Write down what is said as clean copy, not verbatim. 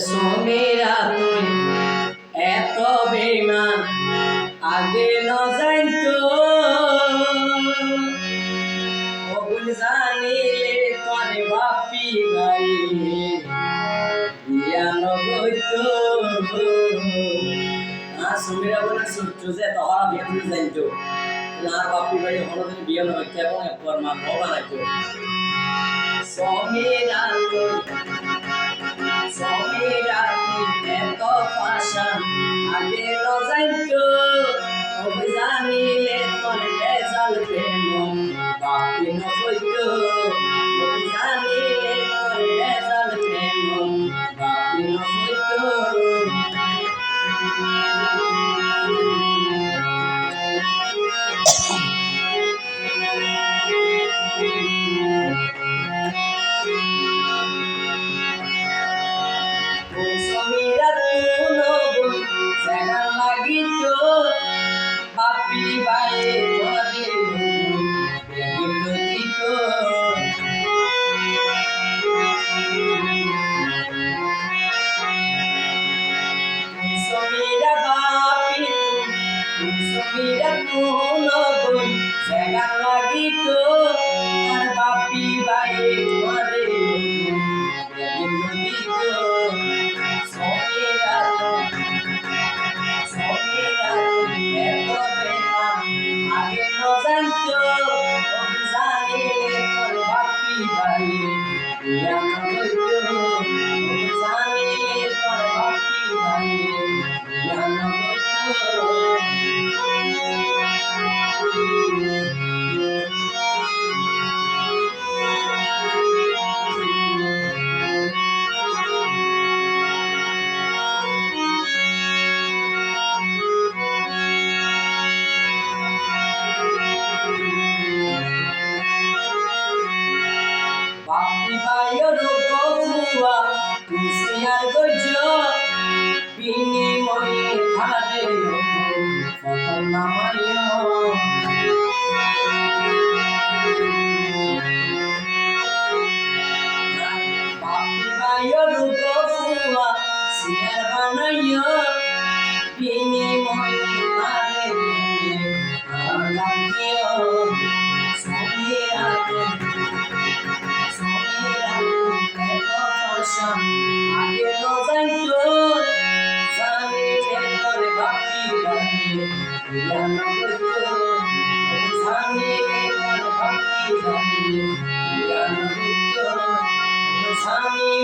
সমীরা তুই এত বেমান আগে ন জানতো ওগুন জানিলে তোরে বাপি ভাই বিয়া নগইতো সমীরা বলে সূত্র যে তোরা বিয়া করে জানতো না বাপি ভাই হলদিন বিয়া নগইতো এবং একবার মা বাবা নাইতো সমীরা এত পাশান আগে লজাইতো ওই জানিলে তোর বেজাল প্রেম বাপি নকইতো ওই জানিলে তোর বেজাল প্রেম বাপি নকইতো Happy Sami